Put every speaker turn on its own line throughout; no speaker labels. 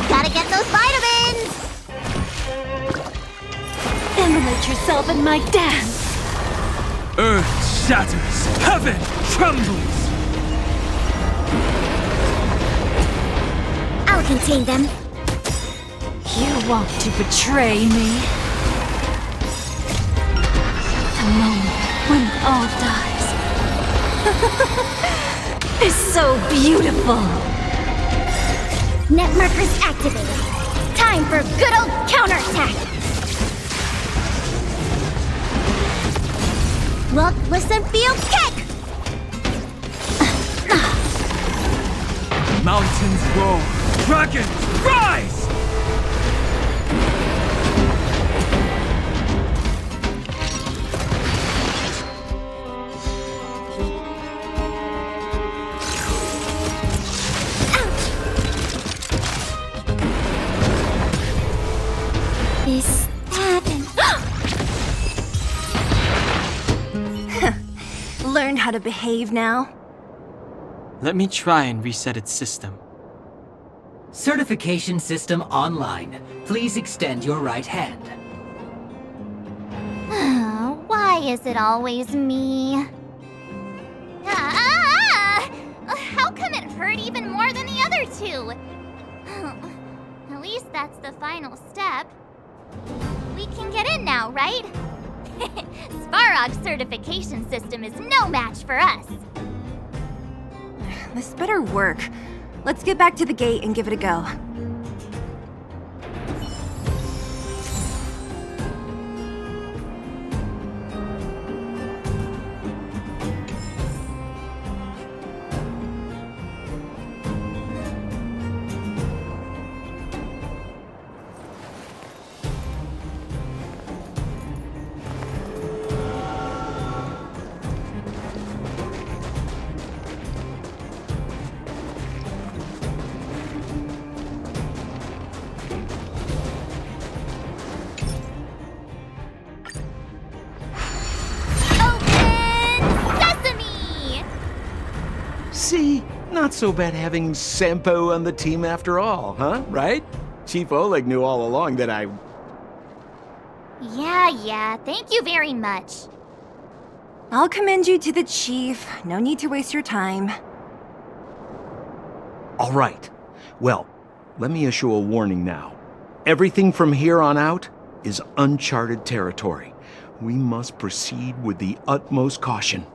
Gotta get those vitamins!
Immolate yourself in my dance!
Earth shatters, heaven trembles!
I'll contain them.
You want to betray me? The moment when all dies is so beautiful!
Net markers activated. Time for good old counterattack! Look, listen, feel, kick!
Mountains roar, dragons rise!
Is that
Learn how to behave now.
Let me try and reset its system.
Certification system online. Please extend your right hand.
Why is it always me? How come it hurt even more than the other two? At least that's the final step. We can get in now, right? Svarog's certification system is no match for us.
This better work. Let's get back to the gate and give it a go.
See? Not so bad having Sampo on the team after all, huh? Right? Chief Oleg knew all along that I...
Yeah, thank you very much.
I'll commend you to the chief. No need to waste your time.
All right. Well, let me issue a warning now. Everything from here on out is uncharted territory. We must proceed with the utmost caution.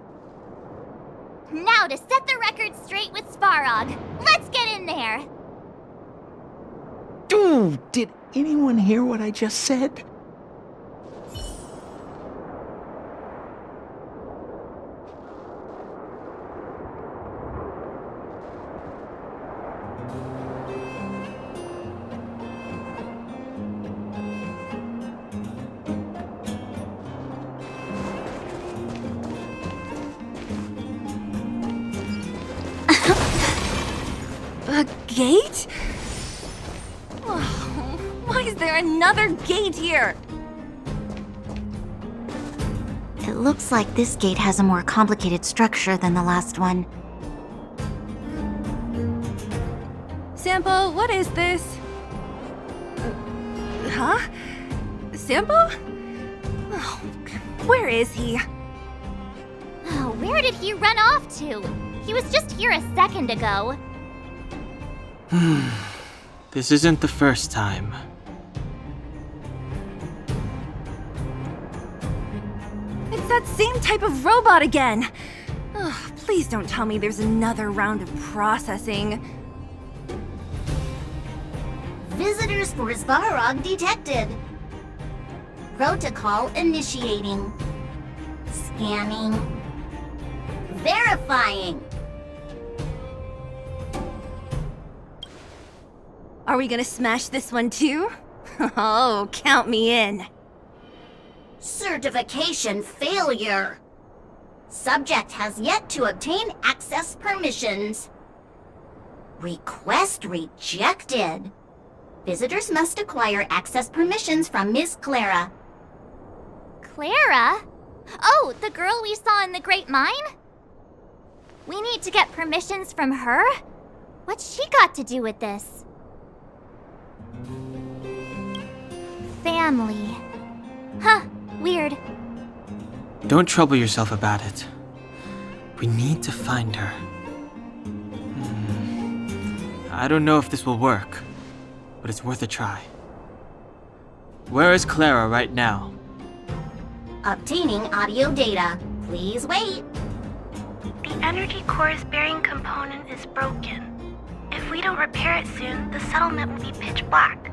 Now to set the record straight with Svarog. Let's get in there!
Dude, did anyone hear what I just said?
A gate? Oh, why is there another gate here?
It looks like this gate has a more complicated structure than the last one.
Sampo, what is this? Huh? Sampo? Oh, where is he?
Oh, where did he run off to? He was just here a second ago.
This isn't the first time.
It's that same type of robot again! Ugh, please don't tell me there's another round of processing.
Visitors for Svarog detected. Protocol initiating. Scanning. Verifying.
Are we gonna smash this one too? Oh, count me in.
Certification failure. Subject has yet to obtain access permissions. Request rejected. Visitors must acquire access permissions from Miss Clara. Clara? Oh, the girl we saw in the Great Mine? We need to get permissions from her? What's she got to do with this? family. Huh, weird.
Don't trouble yourself about it. We need to find her. I don't know if this will work, but it's worth a try. Where is Clara right now?
Obtaining audio data. Please wait.
The energy core's bearing component is broken. If we don't repair it soon, the settlement will be pitch black.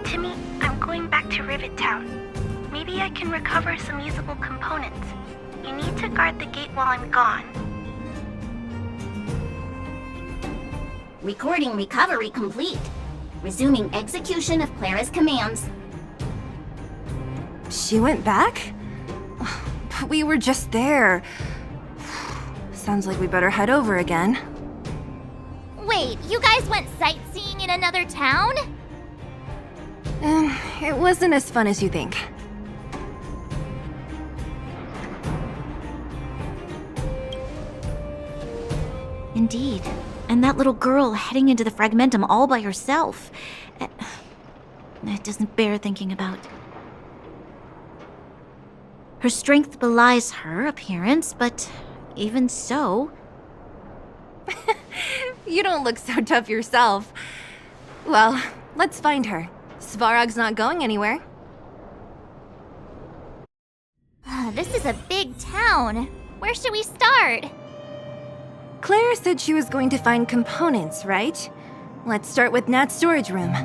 Timmy, I'm going back to Rivet Town. Maybe I can recover some usable components. You need to guard the gate while I'm gone.
Recording recovery complete. Resuming execution of Clara's commands.
She went back? But we were just there. Sounds like we better head over again.
Wait, you guys went sightseeing in another town?
It wasn't as fun as you think.
Indeed. And that little girl heading into the Fragmentum all by herself. It doesn't bear thinking about. Her strength belies her appearance, but even so...
You don't look so tough yourself. Well, let's find her. Svarog's not going anywhere.
This is a big town. Where should we start?
Clara said she was going to find components, right? Let's start with Nat's storage room.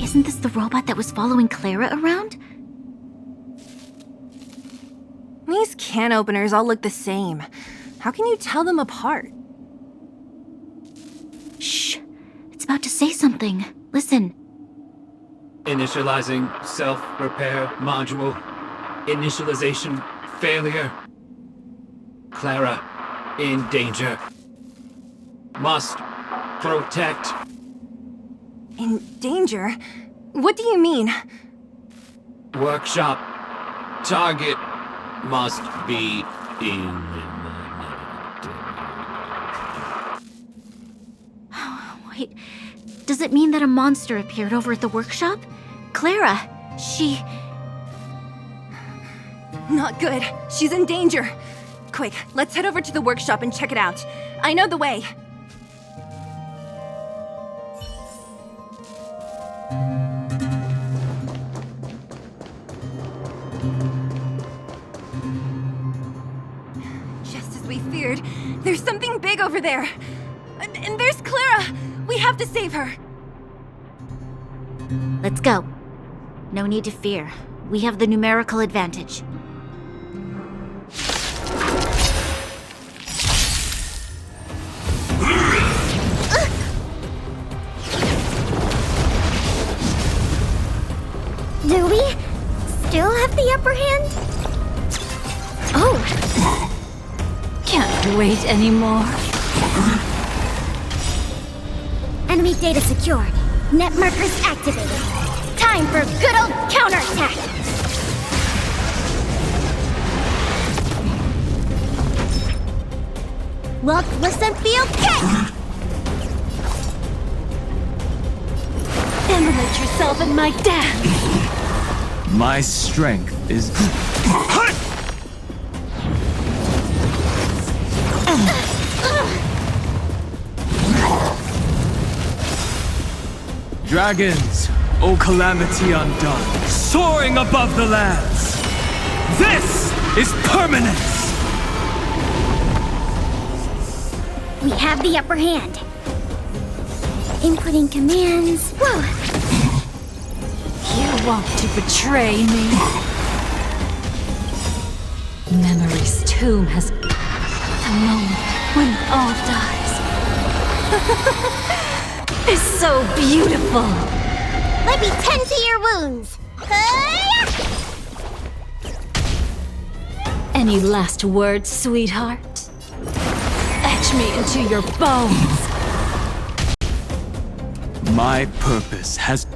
Isn't this the robot that was following Clara around?
These can openers all look the same. How can you tell them apart?
Shh! It's about to say something. Listen.
Initializing self-repair module. Initialization failure. Clara in danger. Must protect.
In danger? What do you mean?
Workshop. Target must be eliminated.
Wait, does it mean that a monster appeared over at the workshop? Clara, she...
Not good. She's in danger. Quick, let's head over to the workshop and check it out. I know the way. Just as we feared, there's something big over there. And there's Clara! We have to save her!
Let's go. No need to fear. We have the numerical advantage.
Do we still have the upper hand?
Oh! Can't wait anymore.
Enemy data secure. Net markers activated. Time for good old counterattack! Look, listen, feel, kick!
Immolate yourself in my dance!
My strength is... Dragons, O calamity undone, soaring above the lands. This is permanence!
We have the upper hand. Inputting commands. Whoa!
You want to betray me? Memory's tomb has the moment when all dies. It's so beautiful.
Let me tend to your wounds.
Any last words, sweetheart? Etch me into your bones.
My purpose has...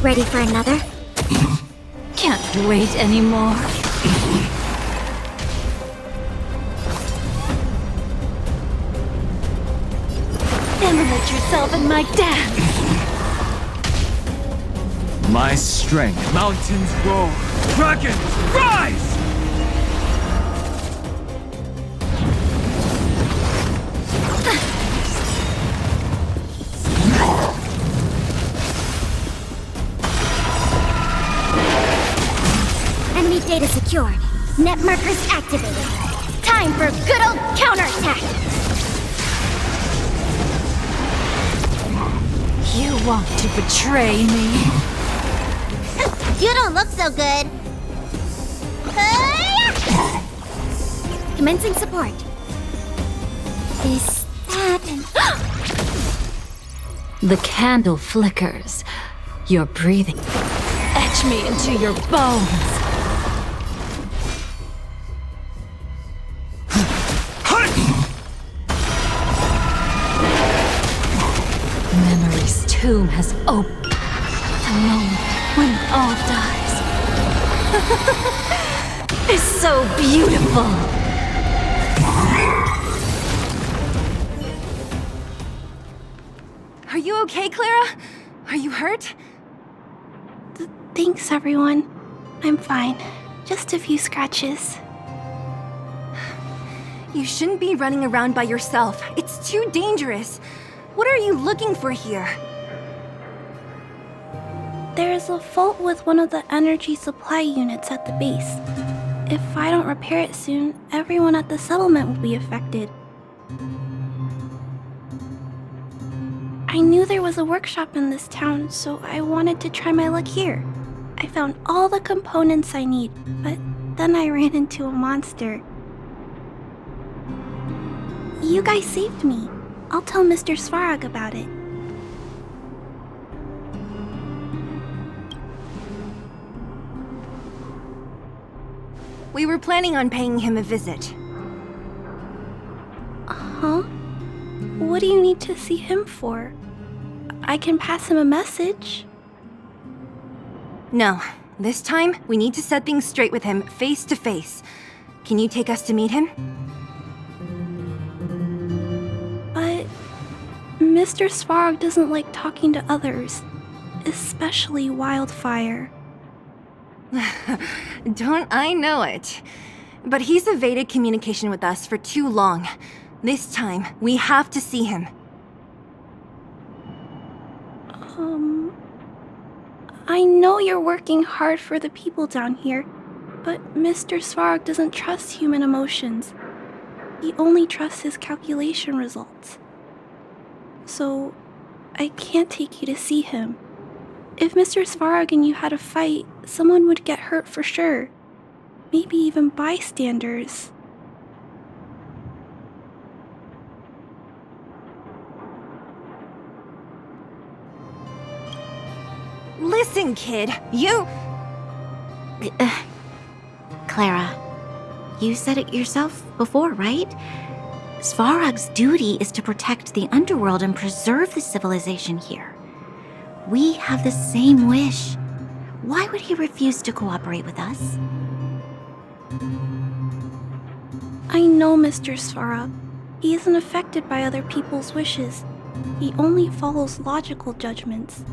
Ready for another?
Can't wait anymore. Immerse yourself in my dance.
My strength. Mountains roar. Dragons rise!
Enemy data secured. Net markers activated. Time for a good old counterattack.
You want to betray me?
You don't look so good. Commencing support. Is that
The candle flickers. You're breathing. Etch me into your bones. Memory's tomb has opened. The moment when all dies. It's so beautiful. Are you okay, Clara? Are you hurt?
Thanks, everyone. I'm fine. Just a few scratches.
You shouldn't be running around by yourself. It's too dangerous. What are you looking for here?
There's a fault with one of the energy supply units at the base. If I don't repair it soon, everyone at the settlement will be affected. I knew there was a workshop in this town, so I wanted to try my luck here. I found all the components I need, but then I ran into a monster. You guys saved me. I'll tell Mr. Svarog about it.
We were planning on paying him a visit.
Huh? What do you need to see him for? I can pass him a message.
No, this time we need to set things straight with him face to face. Can you take us to meet him?
But Mr. Svarog doesn't like talking to others, especially Wildfire.
Don't I know it? But he's evaded communication with us for too long. This time, we have to see him.
I know you're working hard for the people down here, but Mr. Svarog doesn't trust human emotions. He only trusts his calculation results. So, I can't take you to see him. If Mr. Svarog and you had a fight, someone would get hurt for sure. Maybe even bystanders.
Listen, kid, you...
Clara, you said it yourself before, right? Svarog's duty is to protect the underworld and preserve the civilization here. We have the same wish. Why would he refuse to cooperate with us?
I know, Mr. Svarog. He isn't affected by other people's wishes. He only follows logical judgments.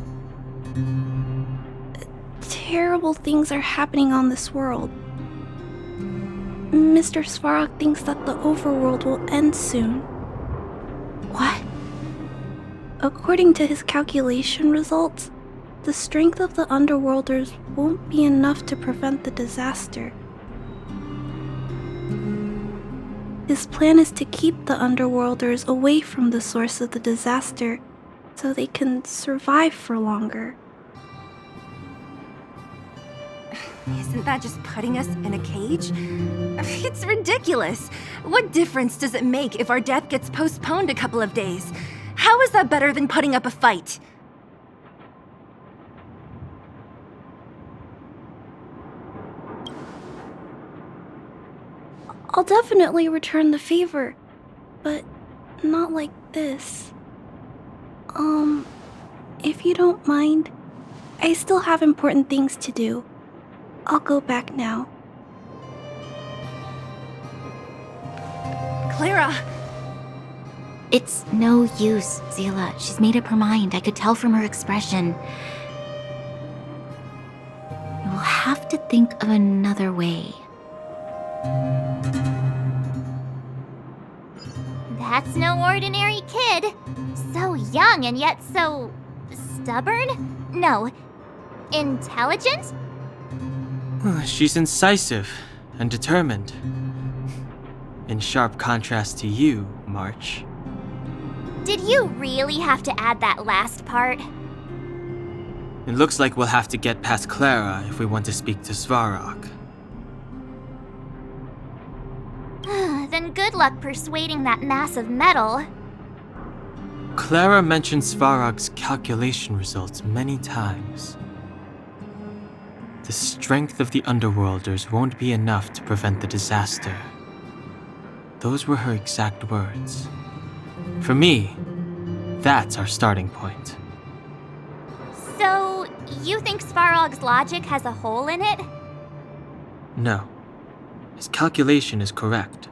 Terrible things are happening on this world. Mr. Svarog thinks that the overworld will end soon.
What?
According to his calculation results, the strength of the Underworlders won't be enough to prevent the disaster. His plan is to keep the Underworlders away from the source of the disaster so they can survive for longer.
Isn't that just putting us in a cage? It's ridiculous. What difference does it make if our death gets postponed a couple of days? How is that better than putting up a fight?
I'll definitely return the favor, but not like this. If you don't mind, I still have important things to do. I'll go back now.
Clara!
It's no use, Zila. She's made up her mind. I could tell from her expression. You'll have to think of another way.
That's no ordinary kid. So young and yet so stubborn? No, intelligent?
She's incisive and determined. In sharp contrast to you, March.
Did you really have to add that last part?
It looks like we'll have to get past Clara if we want to speak to Svarog.
Then good luck persuading that mass of metal.
Clara mentioned Svarog's calculation results many times. The strength of the Underworlders won't be enough to prevent the disaster. Those were her exact words. For me, that's our starting point.
So, you think Svarog's logic has a hole in it?
No. His calculation is correct.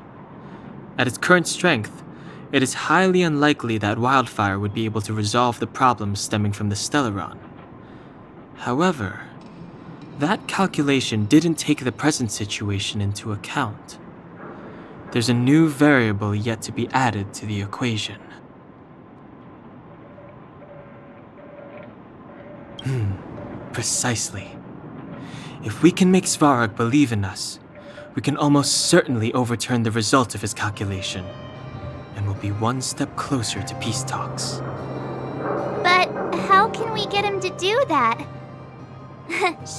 At its current strength, it is highly unlikely that Wildfire would be able to resolve the problems stemming from the Stellaron. However, that calculation didn't take the present situation into account. There's a new variable yet to be added to the equation. Precisely. If we can make Svarog believe in us, we can almost certainly overturn the result of his calculation, and we'll be one step closer to peace talks.
But how can we get him to do that?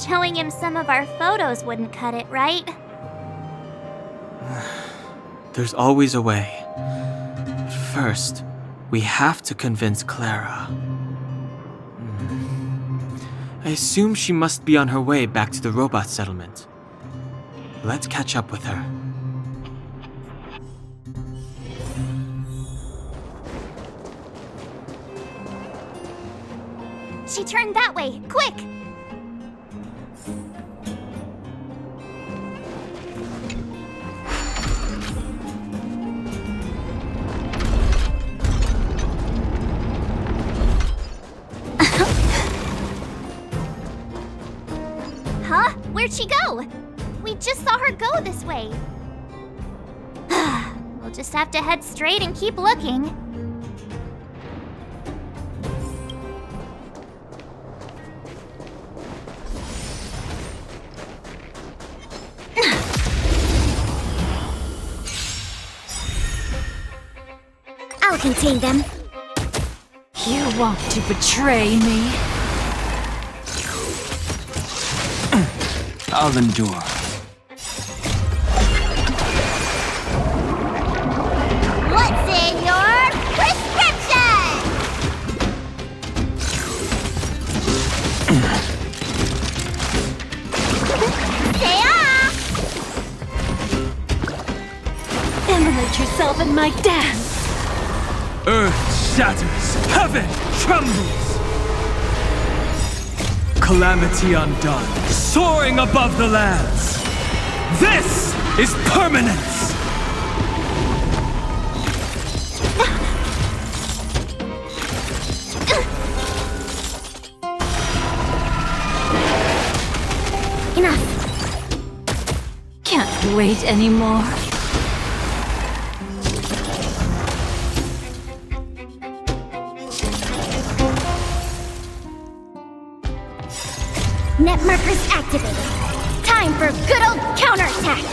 Showing him some of our photos wouldn't cut it, right?
There's always a way. But first, we have to convince Clara. I assume she must be on her way back to the robot settlement. Let's catch up with her.
She turned that way, quick! Huh? Where'd she go? We just saw her go this way. We'll just have to head straight and keep looking.
I'll contain them.
You want to betray me?
I'll endure.
What's in your prescription?
Immolate yourself in my dance!
Earth shatters, heaven trembles. Calamity undone, soaring above the lands. This is permanence!
wait anymore.
Net markers activated. Time for good old counterattack.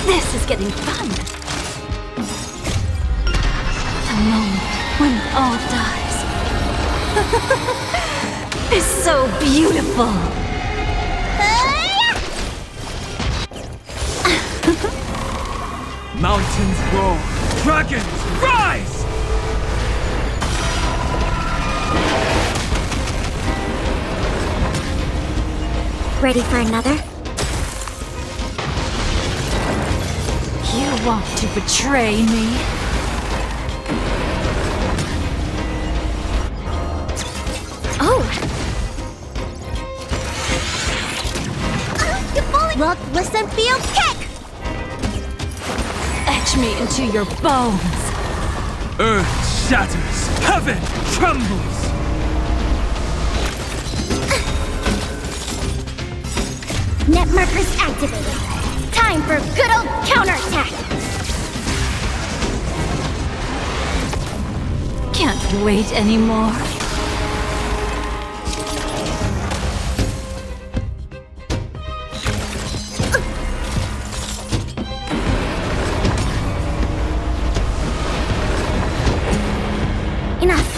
This is getting fun. The moment when all dies is so beautiful.
Mountains roar, dragons rise!
Ready for another?
You want to betray me?
Oh! Look, listen, feel, kick!
Etch me into your bones.
Earth shatters, heaven trembles!
Net markers activated. Time for good old counterattack.
Can't wait anymore.
Enough.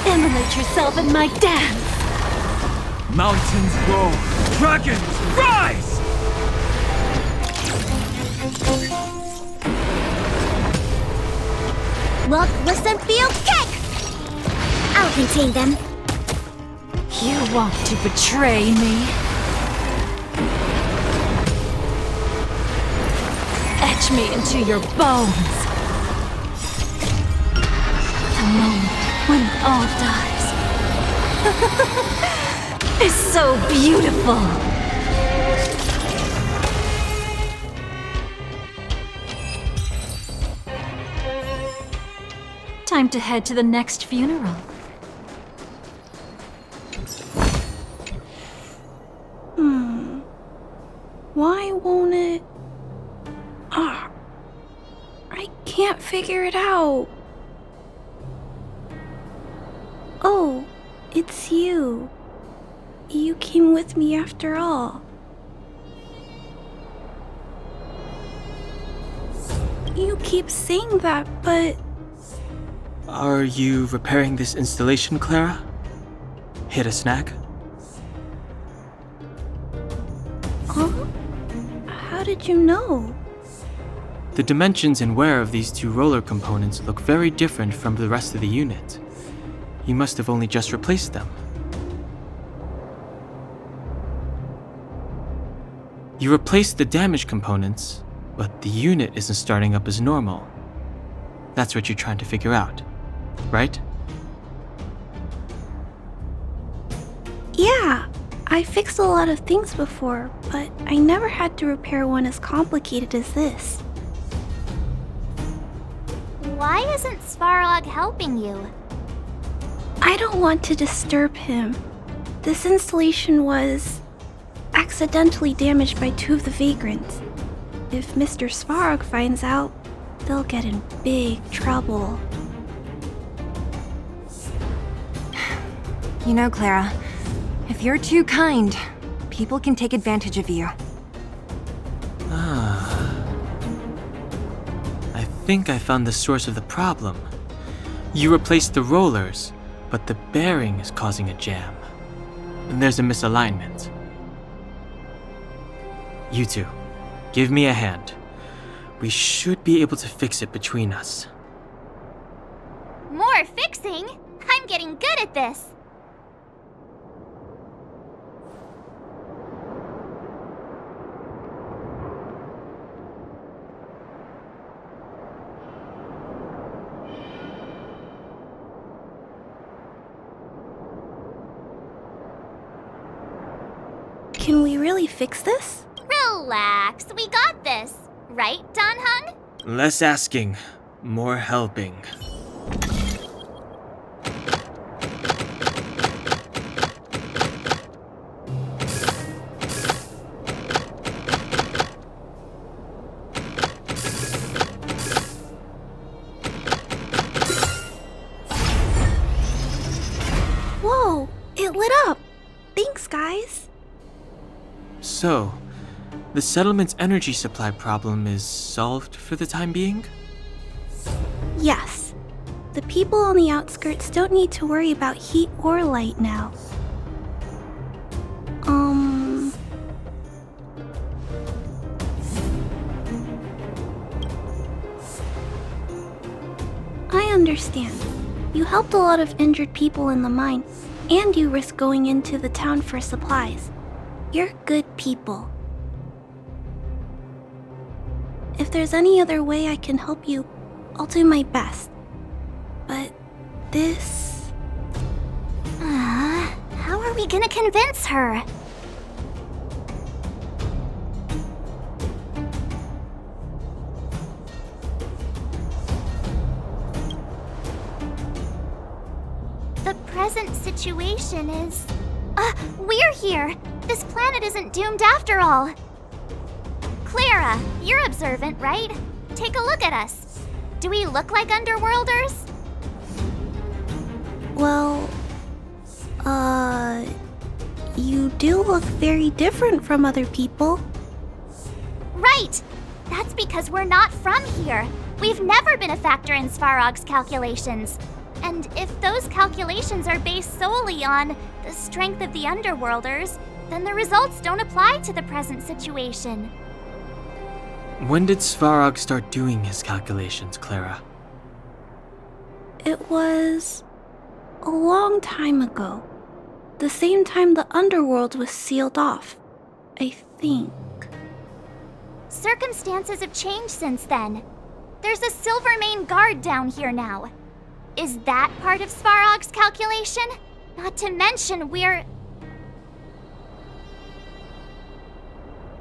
Immolate yourself in my dance.
Mountains roar, dragons rise!
Look, listen, feel, kick! I'll contain them.
You want to betray me? Etch me into your bones. The moment when all dies is so beautiful. Time to head to the next funeral.
Why won't it? I can't figure it out. Oh, it's you. You came with me after all. You keep saying that, but...
Are you repairing this installation, Clara? Hit a snag?
Huh? How did you know?
The dimensions and wear of these two roller components look very different from the rest of the unit. You must have only just replaced them. You replaced the damaged components, but the unit isn't starting up as normal. That's what you're trying to figure out, right?
Yeah, I fixed a lot of things before, but I never had to repair one as complicated as this.
Why isn't Svarog helping you?
I don't want to disturb him. This installation was accidentally damaged by two of the vagrants. If Mr. Svarog finds out, they'll get in big trouble.
You know, Clara, if you're too kind, people can take advantage of you.
I think I found the source of the problem. You replaced the rollers, but the bearing is causing a jam. And there's a misalignment. You two, give me a hand. We should be able to fix it between us.
More fixing? I'm getting good at this.
Can we really fix this?
Relax, we got this. Right, Dan Hung?
Less asking, more helping.
Whoa, it lit up. Thanks, guys.
So, the settlement's energy supply problem is solved for the time being?
Yes. The people on the outskirts don't need to worry about heat or light now. I understand. You helped a lot of injured people in the mine, and you risked going into the town for supplies. You're good people. If there's any other way I can help you, I'll do my best. But this...
How are we gonna convince her?
The present situation is... we're here! This planet isn't doomed after all! Clara, you're observant, right? Take a look at us. Do we look like Underworlders?
Well... You do look very different from other people.
Right! That's because we're not from here. We've never been a factor in Svarog's calculations. And if those calculations are based solely on the strength of the Underworlders, then the results don't apply to the present situation.
When did Svarog start doing his calculations, Clara?
It was... a long time ago. The same time the underworld was sealed off, I think.
Circumstances have changed since then. There's a Silvermane guard down here now. Is that part of Svarog's calculation? Not to mention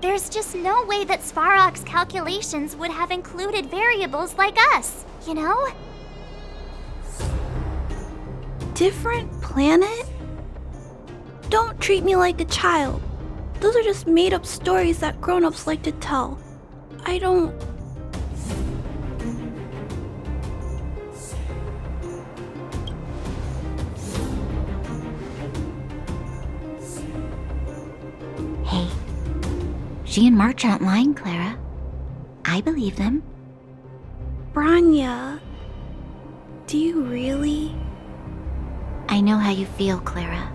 There's just no way that Svarog's calculations would have included variables like us, you know?
Different planet? Don't treat me like a child. Those are just made-up stories that grown-ups like to tell. I don't...
Hey, she and March aren't lying, Clara. I believe them.
Branya, do you really?
I know how you feel, Clara.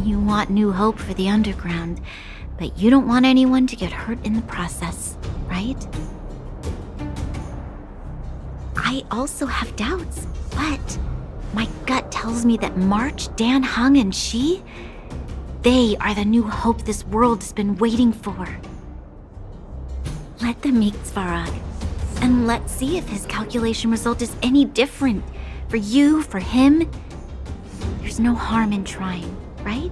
You want new hope for the underground, but you don't want anyone to get hurt in the process, right? I also have doubts, but my gut tells me that March, Dan Hung, and she, they are the new hope this world has been waiting for. Let them meet Svarog, and let's see if his calculation result is any different. For you, for him, there's no harm in trying, right?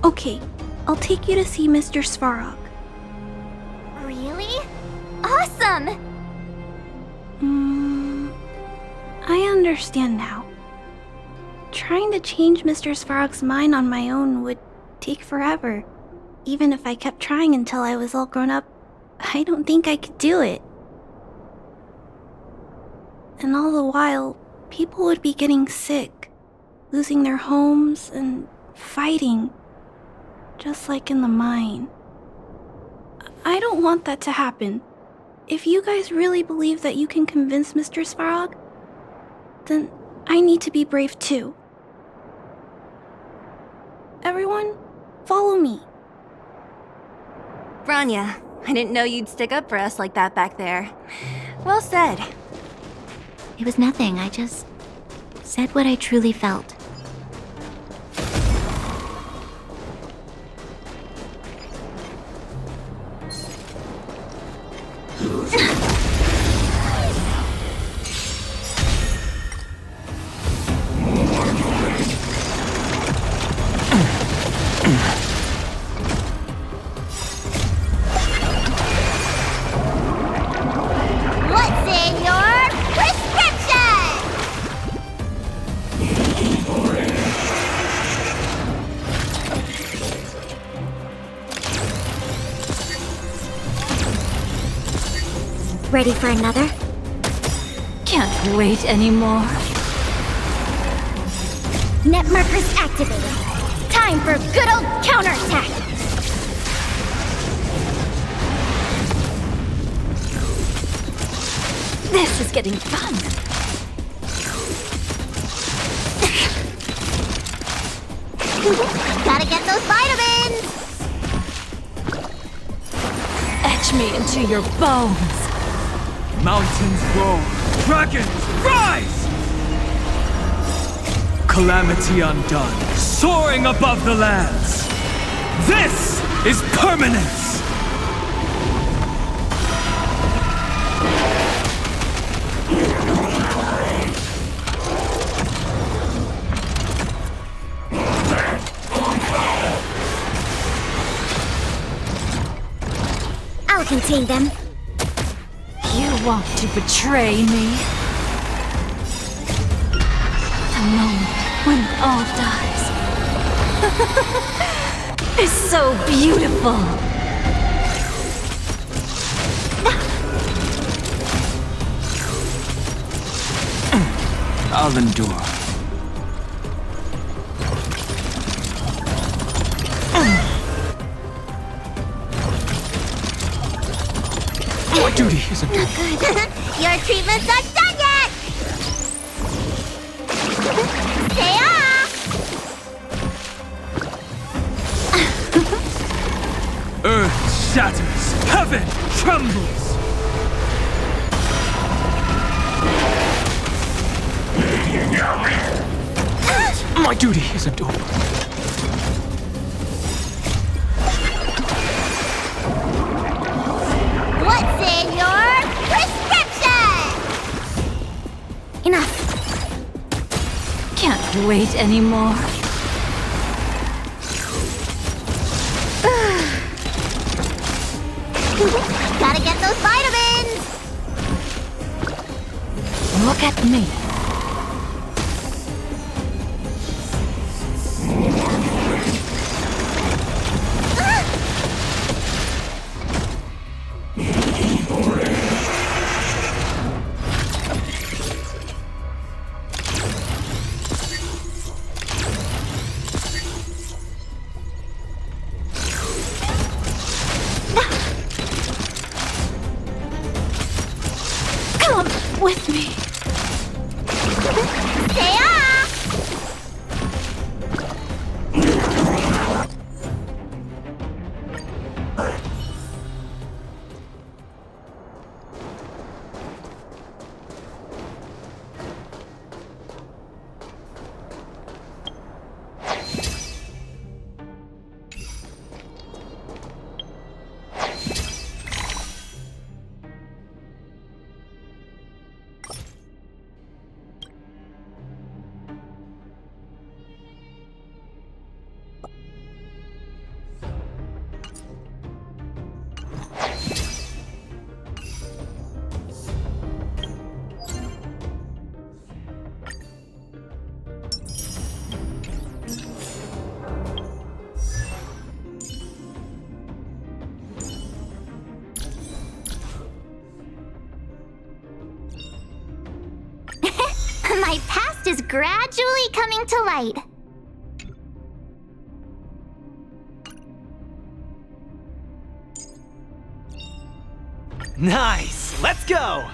Okay, I'll take you to see Mr. Svarog.
Really? Awesome!
I understand now. Trying to change Mr. Svarog's mind on my own would take forever. Even if I kept trying until I was all grown up, I don't think I could do it. And all the while, people would be getting sick, losing their homes, and fighting, just like in the mine. I don't want that to happen. If you guys really believe that you can convince Mr. Svarog, then I need to be brave too. Everyone, follow me.
Branya, I didn't know you'd stick up for us like that back there. Well said.
It was nothing, I just said what I truly felt.
Ready for another?
Can't wait anymore.
Net markers activated. Time for good old counterattack!
This is getting fun.
Gotta get those vitamins!
Etch me into your bones.
Mountains roar, dragons rise! Calamity undone, soaring above the lands. This is permanence!
I'll contain them.
You want to betray me? The moment when all dies is so beautiful.
I'll endure. My duty isn't done.
Your treatment's not done yet! Stay off!
Earth shatters, heaven trembles. My duty isn't over.
What's in your prescription?
Enough.
Can't wait anymore.
Gotta get those vitamins!
Look at me. Come with me.
Stay off! My past is gradually coming to light.
Nice! Let's go!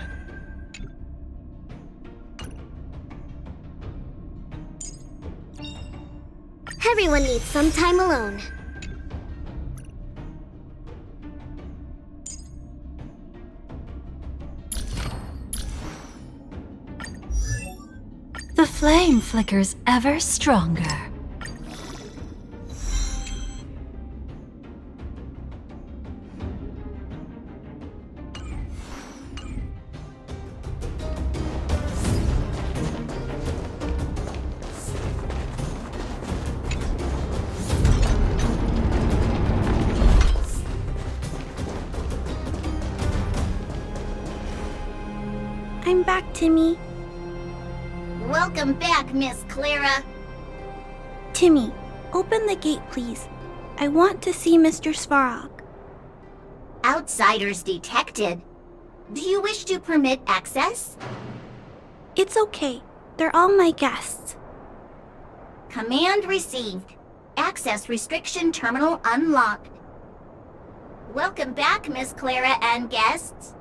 Everyone needs some time alone.
The flame flickers ever stronger.
I'm back, Timmy.
Welcome back, Miss Clara.
Timmy, open the gate, please. I want to see Mr. Svarog.
Outsiders detected. Do you wish to permit access?
It's okay. They're all my guests.
Command received. Access restriction terminal unlocked. Welcome back, Miss Clara and guests.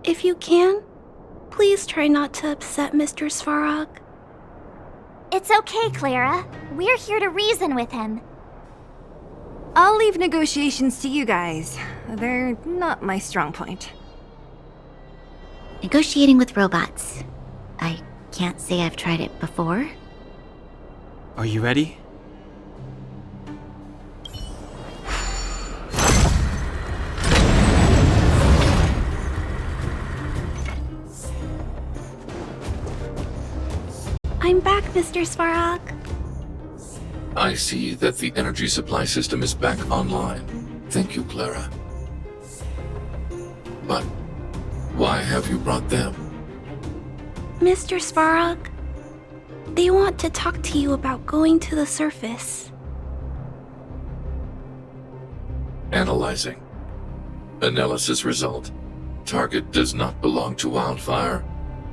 If you can, please try not to upset Mr. Svarog.
It's okay, Clara. We're here to reason with him.
I'll leave negotiations to you guys. They're not my strong point.
Negotiating with robots. I can't say I've tried it before.
Are you ready?
I'm back, Mr. Svarog.
I see that the energy supply system is back online. Thank you, Clara. But why have you brought them?
Mr. Svarog, they want to talk to you about going to the surface.
Analyzing. Analysis result. Target does not belong to Wildfire.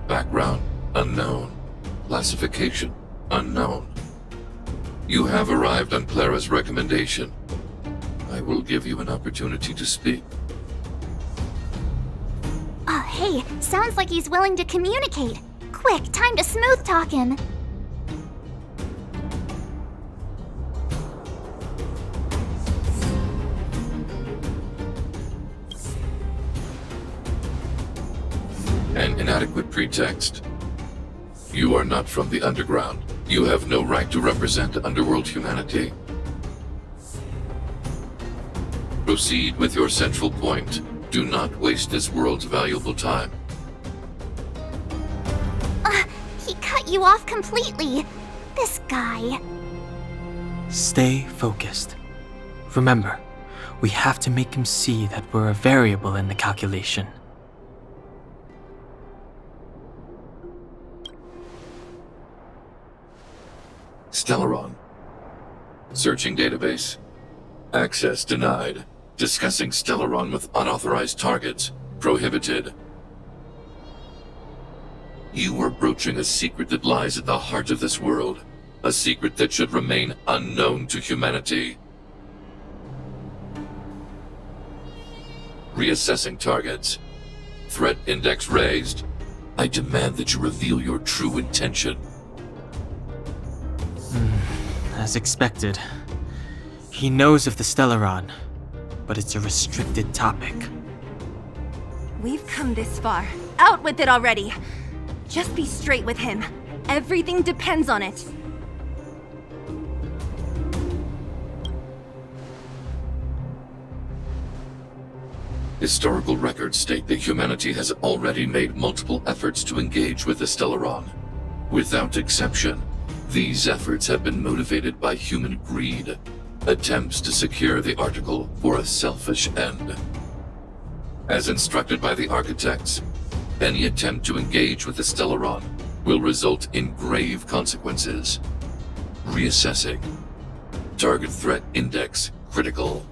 Background unknown. Classification unknown. You have arrived on Clara's recommendation. I will give you an opportunity to speak.
Oh, hey, sounds like he's willing to communicate. Quick, time to smooth talk him.
An inadequate pretext. You are not from the underground. You have no right to represent underworld humanity. Proceed with your central point. Do not waste this world's valuable time.
He cut you off completely. This guy.
Stay focused. Remember, we have to make him see that we're a variable in the calculation.
Stellaron. Searching database. Access denied. Discussing Stellaron with unauthorized targets. Prohibited. You are broaching a secret that lies at the heart of this world. A secret that should remain unknown to humanity. Reassessing targets. Threat index raised. I demand that you reveal your true intention.
As expected. He knows of the Stellaron, but it's a restricted topic.
We've come this far. Out with it already! Just be straight with him. Everything depends on it.
Historical records state that humanity has already made multiple efforts to engage with the Stellaron. Without exception, these efforts have been motivated by human greed, attempts to secure the article for a selfish end. As instructed by the architects, any attempt to engage with the Stellaron will result in grave consequences. Reassessing. Target threat index critical.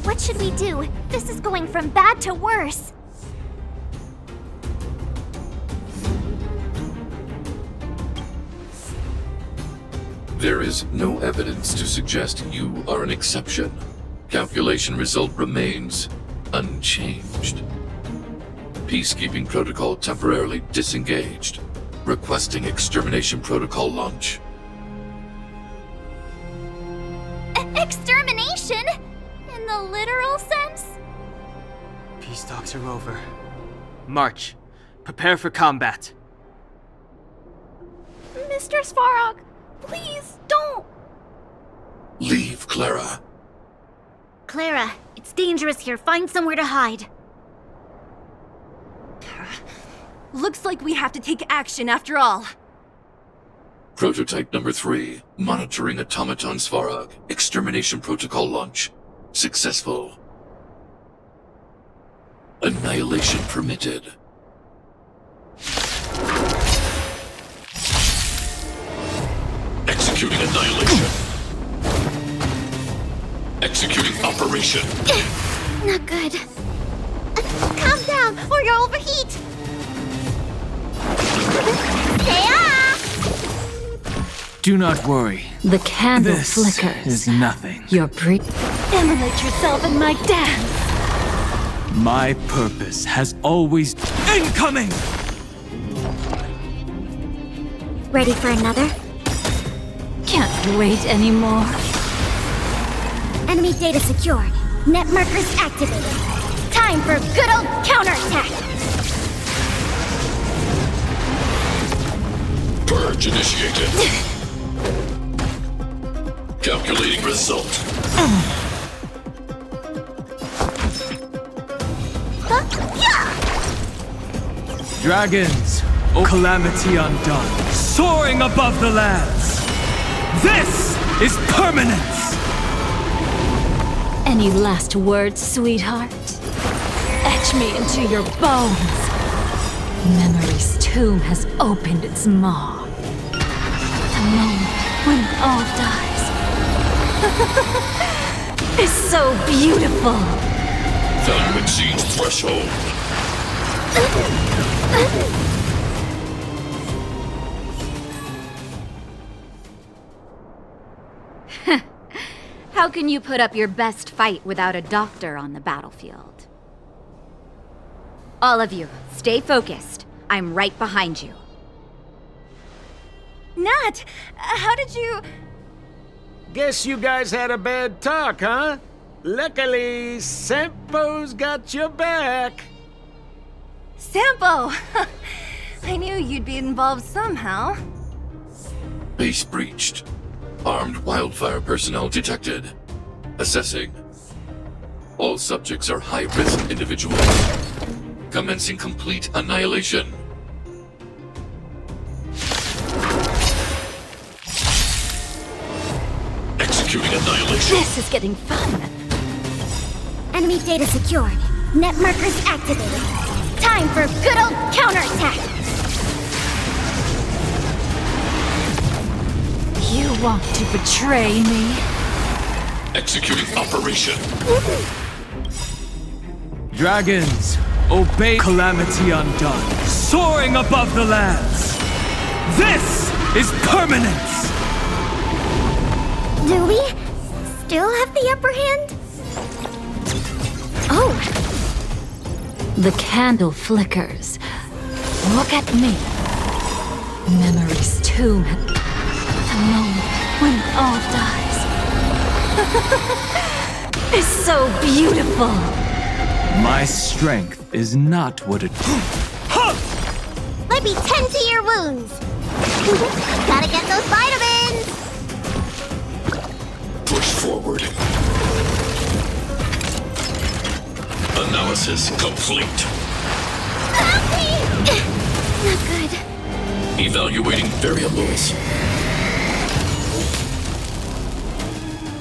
What should we do? This is going from bad to worse.
There is no evidence to suggest you are an exception. Calculation result remains unchanged. Peacekeeping protocol temporarily disengaged. Requesting extermination protocol launch.
Extermination? In the literal sense?
Peace talks are over. March. Prepare for combat.
Mr. Svarog, please don't!
Leave, Clara.
Clara, it's dangerous here. Find somewhere to hide.
Looks like we have to take action after all.
Prototype number 3. Monitoring automaton Svarog. Extermination protocol launch. Successful. Annihilation permitted. Executing annihilation. Executing operation.
Not good. Calm down, or you'll overheat. Stay off!
Do not worry.
The candle
This
flickers.
is nothing.
You're Immolate yourself in my dance!
My purpose has always... Incoming!
Ready for another?
Can't wait anymore.
Enemy data secured. Net markers activated. Time for good old counterattack!
Purge initiated. Calculating result.
Dragons, oh calamity undone, soaring above the lands. This is permanence!
Any last words, sweetheart? Etch me into your bones. Memory's tomb has opened its maw. The moment when all dies is so beautiful.
Value exceeds threshold.
How can you put up your best fight without a doctor on the battlefield? All of you, stay focused. I'm right behind you.
Nat, how did you...
Guess you guys had a bad talk, huh? Luckily, Sampo's got your back.
Sampo! I knew you'd be involved somehow.
Base breached. Armed wildfire personnel detected. Assessing. All subjects are high-risk individuals. Commencing complete annihilation. Executing annihilation.
This is getting fun.
Enemy data secured. Net markers activated. Time for good old counterattack!
You want to betray me?
Executing operation.
Dragons, obey calamity undone, soaring above the lands. This is permanence!
Do we still have the upper hand? Oh!
The candle flickers. Look at me. Memory's tomb. The moment when all dies is so beautiful.
My strength is not what it...
Let me tend to your wounds! Gotta get those vitamins!
Push forward. Analysis complete.
Not good.
Evaluating variables.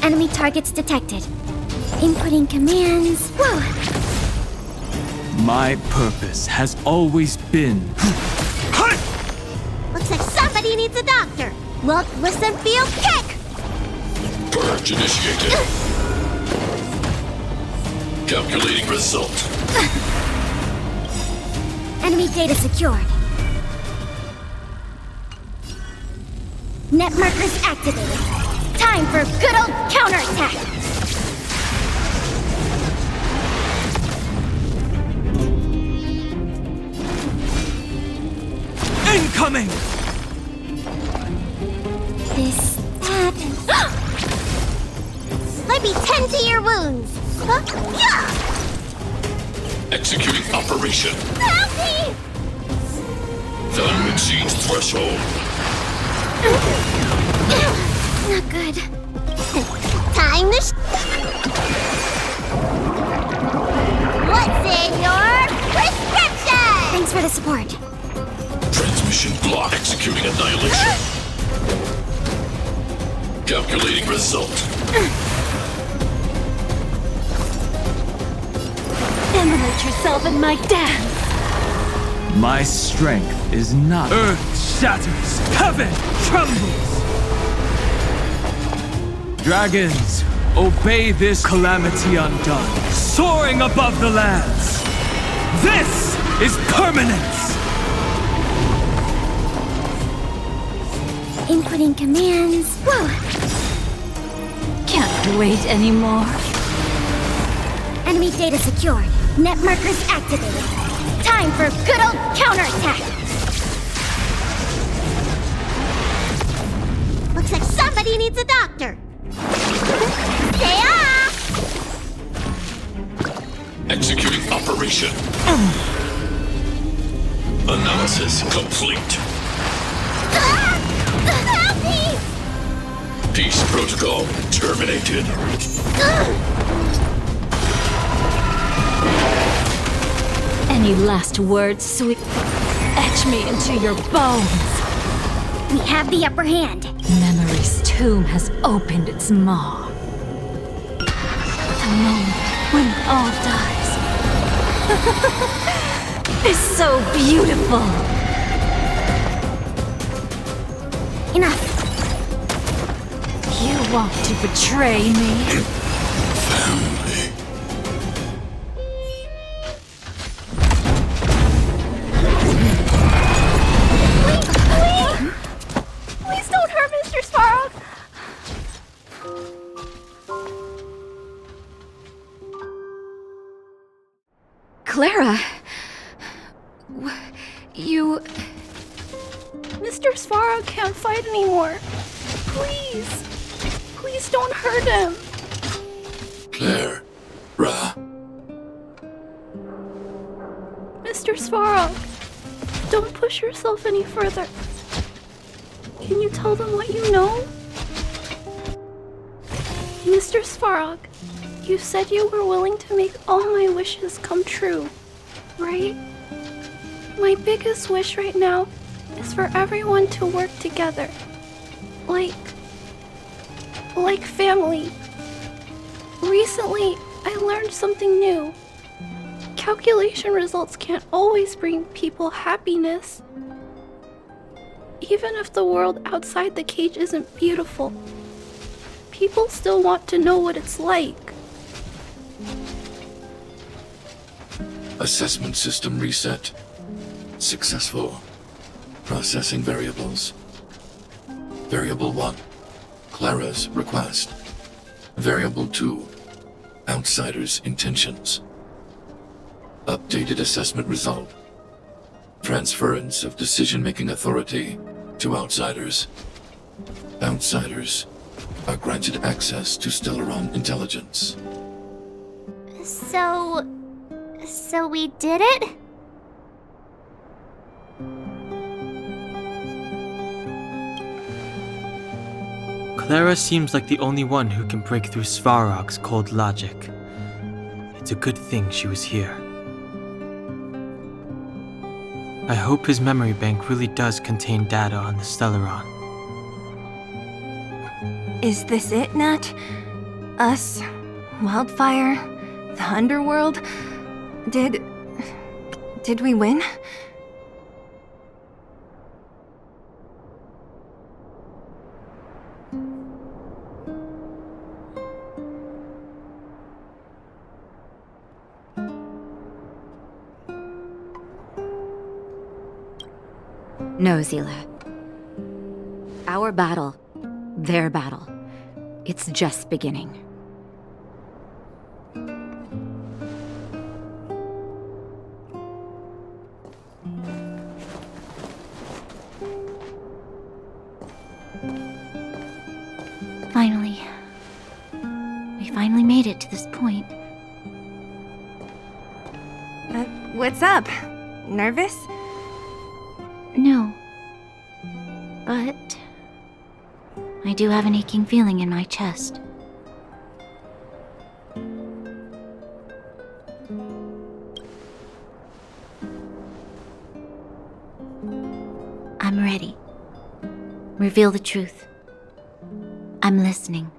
Enemy targets detected. Inputting commands. Whoa!
My purpose has always been...
Looks like somebody needs a doctor. Look, listen, feel, kick!
Purge initiated. Calculating result.
Enemy data secured. Net markers activated. Time for good old counterattack!
Incoming!
This, that... Let me tend to your wounds! Huh? Yeah!
Executing operation.
Help me!
Value exceeds threshold.
Not good. Time to What's in your prescription? Thanks for the support.
Transmission block. Executing annihilation. Calculating result.
Immolate yourself in my dance.
My strength is not... Earth shatters, heaven trembles. Dragons, obey this calamity undone, soaring above the lands. This is permanence!
Inputting commands. Whoa!
Can't wait anymore.
Enemy data secured. Net markers activated. Time for good old counterattack!
Looks like somebody needs a doctor.
Executing operation. Analysis complete.
Help me!
Peace protocol terminated.
Any last words, sweet? Etch me into your bones.
We have the upper hand.
Memory's tomb has opened its maw. The moment when all dies is so beautiful.
Enough.
You want to betray me?
Family.
Please don't hurt Mr. Svarog!
Clara! You...
Mr. Svarog can't fight anymore. Please. Please don't hurt him.
Clara.
Mr. Svarog, don't push yourself any further. Can you tell them what you know? Mr. Svarog, you said you were willing to make all my wishes come true, right? My biggest wish right now is for everyone to work together. Like family. Recently, I learned something new. Calculation results can't always bring people happiness. Even if the world outside the cage isn't beautiful, people still want to know what it's like.
Assessment system reset. Successful. Processing variables. Variable 1. Clara's request. Variable 2. Outsider's intentions. Updated assessment result. Transference of decision-making authority to outsiders. Outsiders are granted access to Stellaron intelligence.
So we did it?
Clara seems like the only one who can break through Svarog's cold logic. It's a good thing she was here. I hope his memory bank really does contain data on the Stellaron.
Is this it, Nat? Us? Wildfire? The underworld? Did we win?
No, Zila. Our battle, their battle, it's just beginning.
Finally. We finally made it to this point.
What's up? Nervous?
No. But I do have an aching feeling in my chest. I'm ready. Reveal the truth. I'm listening.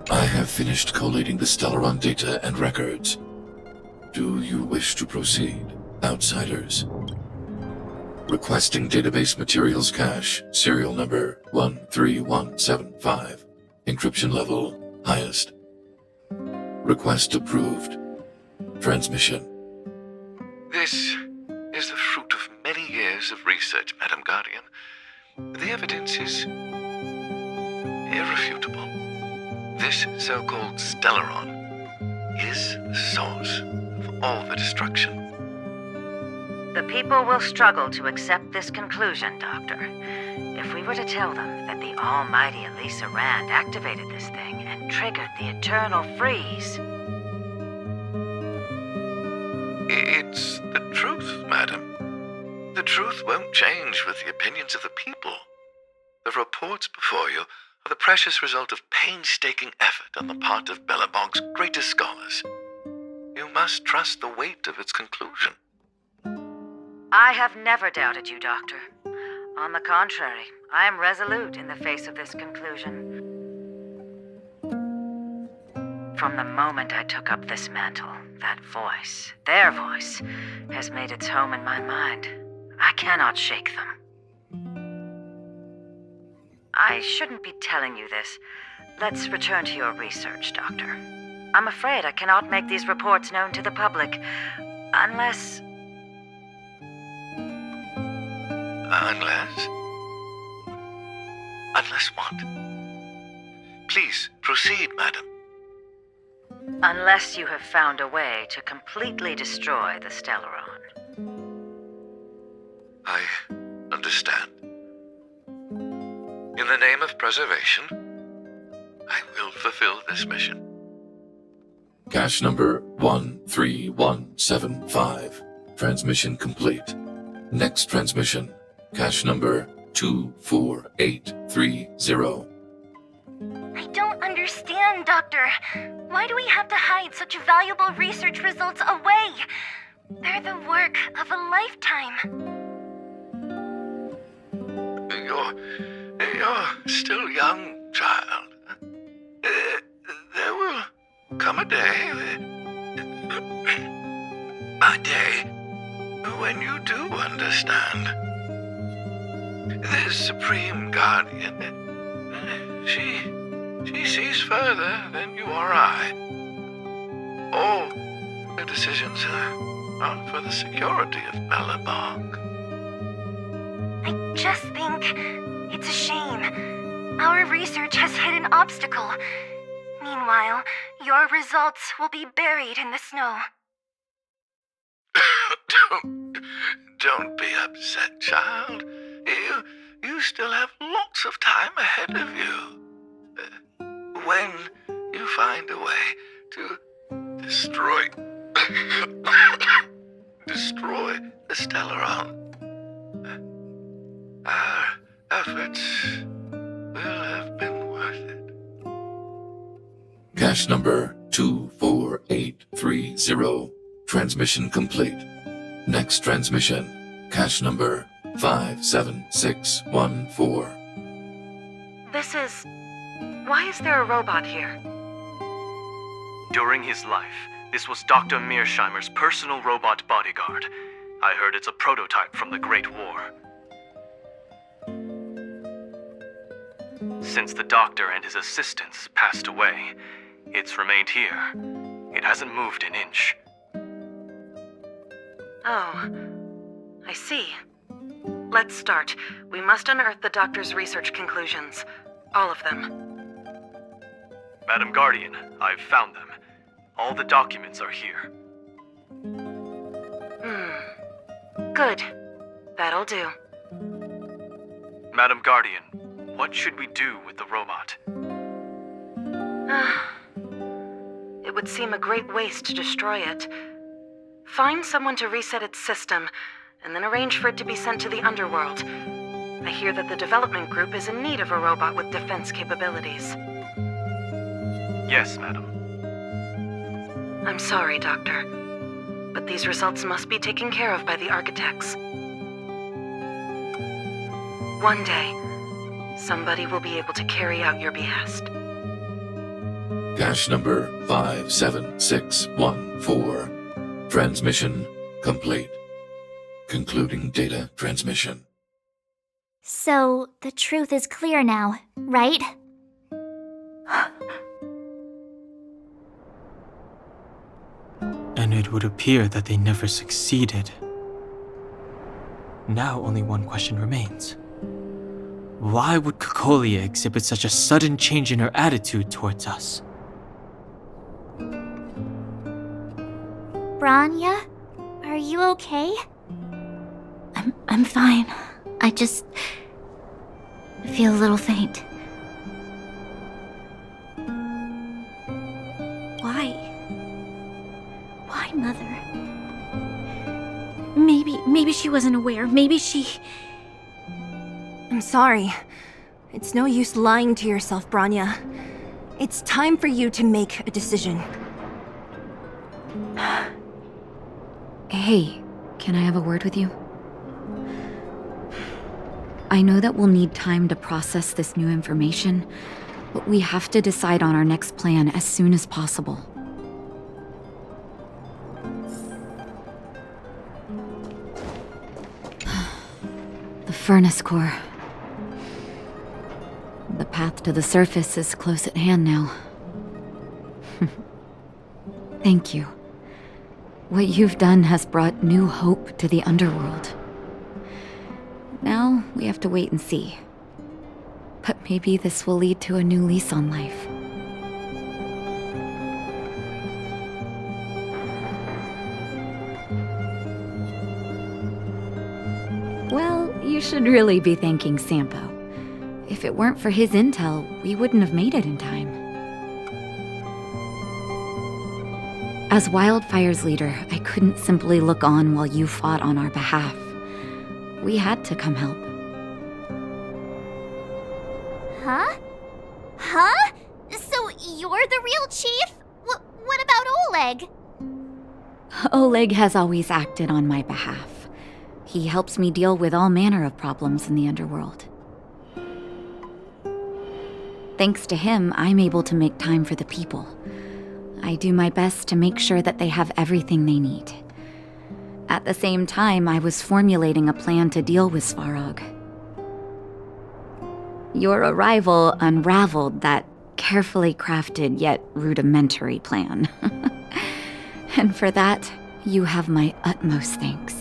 I have finished collating the Stellaron data and records. Do you wish to proceed, outsiders? Requesting database materials cache, serial number 13175. Encryption level highest. Request approved. Transmission.
This is the fruit of many years of research, Madam Guardian. The evidence is irrefutable. This so-called Stellaron is the source of all the destruction.
The people will struggle to accept this conclusion, Doctor. If we were to tell them that the almighty Elisa Rand activated this thing and triggered the eternal freeze.
It's the truth, madam. The truth won't change with the opinions of the people. The reports before you are the precious result of painstaking effort on the part of Bellabog's greatest scholars. You must trust the weight of its conclusion.
I have never doubted you, Doctor. On the contrary, I am resolute in the face of this conclusion. From the moment I took up this mantle, that voice, their voice, has made its home in my mind. I cannot shake them. I shouldn't be telling you this. Let's return to your research, Doctor. I'm afraid I cannot make these reports known to the public, unless...
Unless what? Please, proceed, madam.
Unless you have found a way to completely destroy the Stellaron.
I understand. In the name of preservation, I will fulfill this mission.
Cache number 13175. Transmission complete. Next transmission. Cache number 24830.
I don't understand, Doctor. Why do we have to hide such valuable research results away? They're the work of a lifetime.
You're still young, child. There will come a day, when you do understand. This Supreme Guardian, she sees further than you or I. All her decisions are for the security of Bellabog.
I just think it's a shame. Our research has hit an obstacle. Meanwhile, your results will be buried in the snow.
Don't be upset, child. You still have lots of time ahead of you. When you find a way to destroy the Stellaron, our efforts will have been worth it.
Cache number 24830. Transmission complete. Next transmission. Cache number 57614.
This is... Why is there a robot here?
During his life, this was Dr. Mearsheimer's personal robot bodyguard. I heard it's a prototype from the Great War. Since the doctor and his assistants passed away, it's remained here. It hasn't moved an inch.
Oh, I see. Let's start. We must unearth the doctor's research conclusions. All of them.
Madam Guardian, I've found them. All the documents are here.
Good. That'll do.
Madam Guardian, what should we do with the robot?
It would seem a great waste to destroy it. Find someone to reset its system, and then arrange for it to be sent to the underworld. I hear that the development group is in need of a robot with defense capabilities.
Yes, madam.
I'm sorry, Doctor, but these results must be taken care of by the architects. One day, somebody will be able to carry out your behest.
Cache number 57614. Transmission complete. Concluding data transmission.
So, the truth is clear now, right?
And it would appear that they never succeeded. Now only one question remains. Why would Cocolia exhibit such a sudden change in her attitude towards us?
Branya, are you okay?
I'm fine. I just feel a little faint. Why, Mother? Maybe she wasn't aware. Maybe she...
I'm sorry. It's no use lying to yourself, Branya. It's time for you to make a decision.
Hey, can I have a word with you? I know that we'll need time to process this new information, but we have to decide on our next plan as soon as possible. The furnace core. The path to the surface is close at hand now. Thank you. What you've done has brought new hope to the underworld. Now, we have to wait and see. But maybe this will lead to a new lease on life. Well, you should really be thanking Sampo. If it weren't for his intel, we wouldn't have made it in time. As Wildfire's leader, I couldn't simply look on while you fought on our behalf. We had to come help.
Huh? Huh? So you're the real chief? What about Oleg?
Oleg has always acted on my behalf. He helps me deal with all manner of problems in the underworld. Thanks to him, I'm able to make time for the people. I do my best to make sure that they have everything they need. At the same time, I was formulating a plan to deal with Svarog. Your arrival unraveled that carefully crafted yet rudimentary plan. And for that, you have my utmost thanks.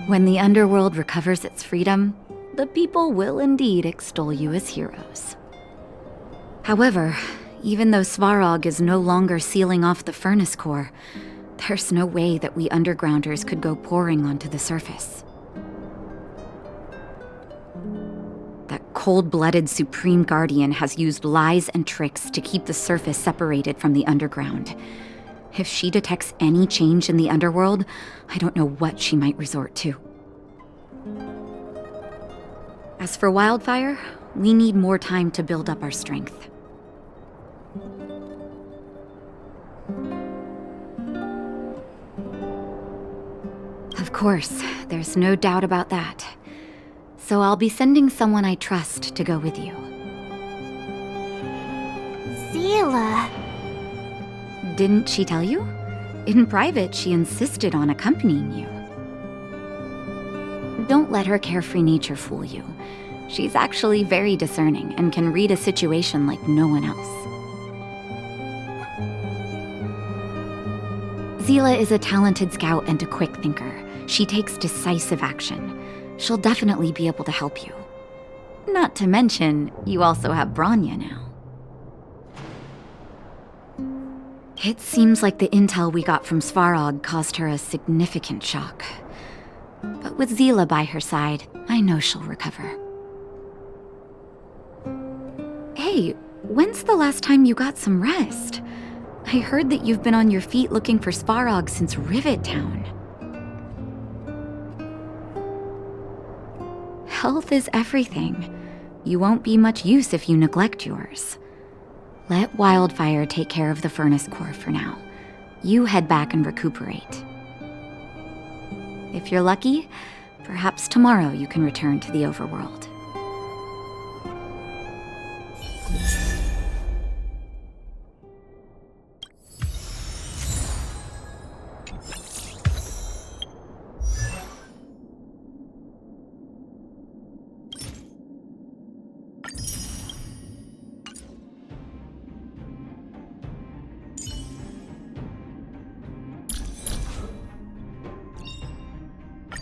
When the underworld recovers its freedom, the people will indeed extol you as heroes. However, even though Svarog is no longer sealing off the furnace core, there's no way that we undergrounders could go pouring onto the surface. That cold-blooded Supreme Guardian has used lies and tricks to keep the surface separated from the underground. If she detects any change in the underworld, I don't know what she might resort to. As for Wildfire, we need more time to build up our strength. Of course, there's no doubt about that. So I'll be sending someone I trust to go with you.
Zila.
Didn't she tell you? In private, she insisted on accompanying you. Don't let her carefree nature fool you. She's actually very discerning and can read a situation like no one else. Zila is a talented scout and a quick thinker. She takes decisive action. She'll definitely be able to help you. Not to mention, you also have Branya now. It seems like the intel we got from Svarog caused her a significant shock. But with Zila by her side, I know she'll recover. Hey, when's the last time you got some rest? I heard that you've been on your feet looking for Svarog since Rivet Town. Health is everything. You won't be much use if you neglect yours. Let Wildfire take care of the furnace core for now. You head back and recuperate. If you're lucky, perhaps tomorrow you can return to the overworld.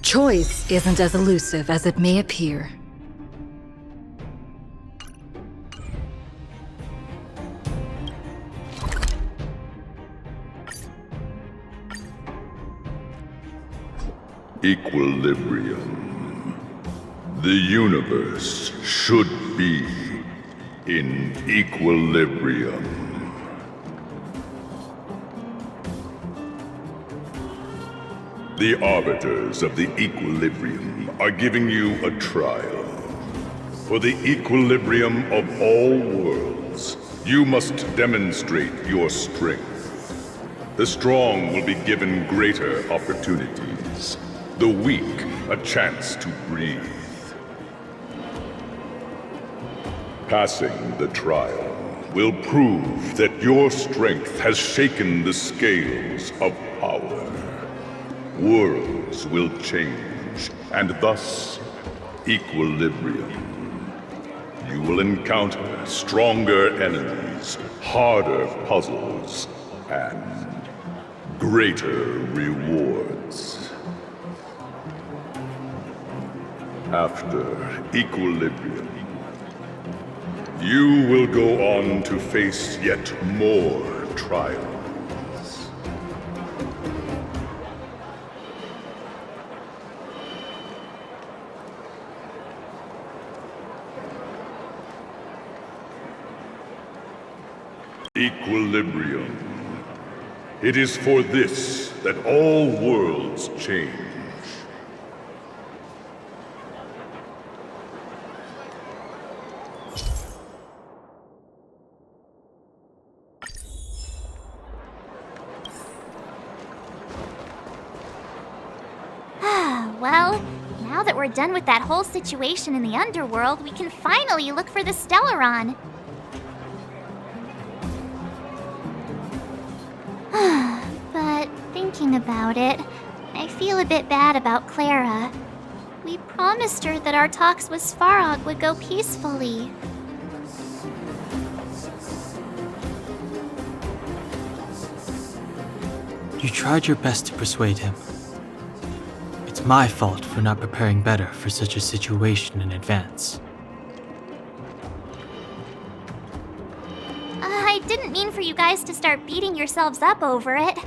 Choice isn't as elusive as it may appear.
Equilibrium. The universe should be in equilibrium. The arbiters of the equilibrium are giving you a trial. For the equilibrium of all worlds, you must demonstrate your strength. The strong will be given greater opportunities. The weak, a chance to breathe. Passing the trial will prove that your strength has shaken the scales of power. Worlds will change, and thus, equilibrium. You will encounter stronger enemies, harder puzzles, and greater rewards. After equilibrium, you will go on to face yet more trials. Equilibrium. It is for this that all worlds change.
Well, now that we're done with that whole situation in the underworld, we can finally look for the Stellaron. But thinking about it, I feel a bit bad about Clara. We promised her that our talks with Svarog would go peacefully.
You tried your best to persuade him. It's my fault for not preparing better for such a situation in advance.
I didn't mean for you guys to start beating yourselves up over it.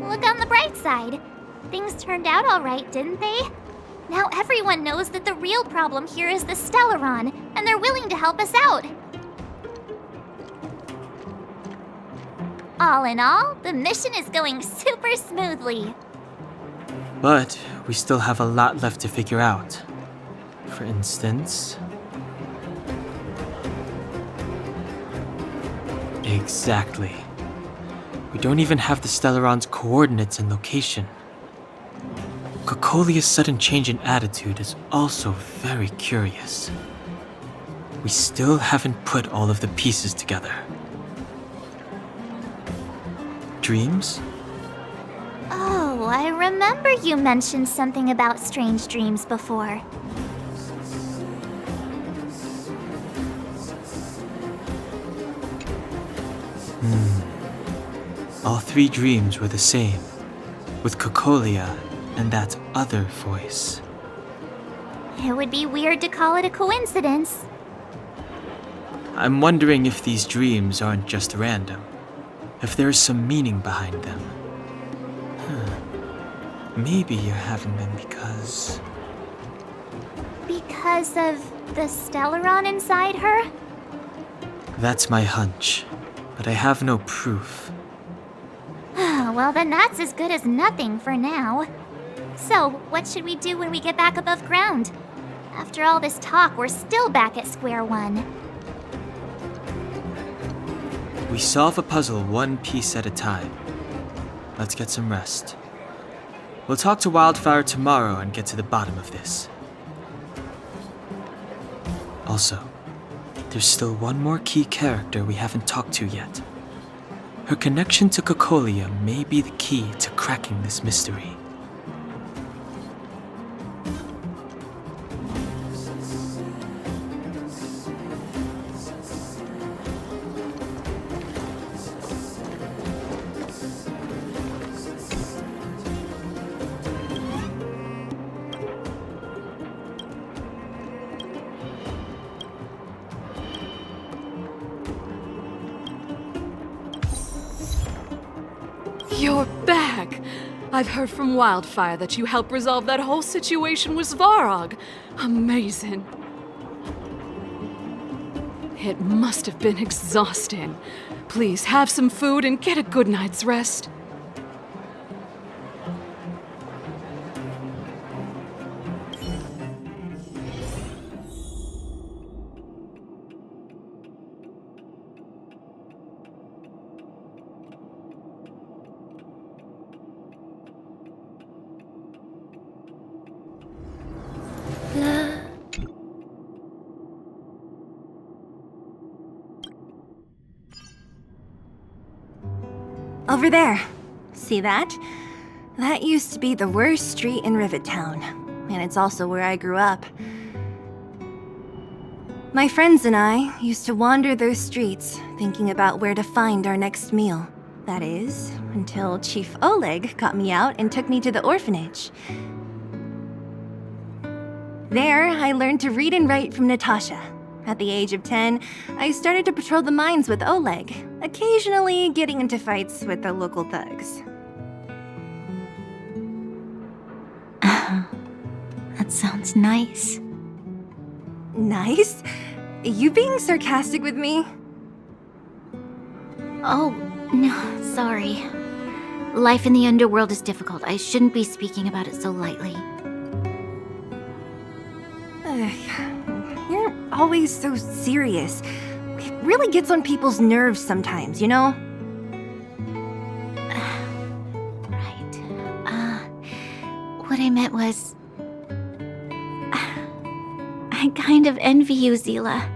Look on the bright side. Things turned out all right, didn't they? Now everyone knows that the real problem here is the Stellaron, and they're willing to help us out. All in all, the mission is going super smoothly.
But we still have a lot left to figure out. For instance... Exactly. We don't even have the Stellaron's coordinates and location. Cocolia's sudden change in attitude is also very curious. We still haven't put all of the pieces together. Dreams?
Oh, I remember you mentioned something about strange dreams before.
All three dreams were the same, with Cocolia and that other voice.
It would be weird to call it a coincidence.
I'm wondering if these dreams aren't just random, if there's some meaning behind them. Maybe you're having them because...
Because of the Stellaron inside her?
That's my hunch, but I have no proof.
Well, then that's as good as nothing for now. So, what should we do when we get back above ground? After all this talk, we're still back at square one.
We solve a puzzle one piece at a time. Let's get some rest. We'll talk to Wildfire tomorrow and get to the bottom of this. Also, there's still one more key character we haven't talked to yet. Her connection to Cocolia may be the key to cracking this mystery.
You're back! I've heard from Wildfire that you helped resolve that whole situation with Svarog. Amazing. It must have been exhausting. Please have some food and get a good night's rest.
Over there. See that? That used to be the worst street in Rivettown, and it's also where I grew up. My friends and I used to wander those streets, thinking about where to find our next meal. That is, until Chief Oleg got me out and took me to the orphanage. There, I learned to read and write from Natasha. At the age of 10, I started to patrol the mines with Oleg, occasionally getting into fights with the local thugs.
That sounds nice.
Nice? You being sarcastic with me?
Oh, no, sorry. Life in the underworld is difficult. I shouldn't be speaking about it so lightly.
You're always so serious. It really gets on people's nerves sometimes, you know?
Right. What I meant was... I kind of envy you, Zila.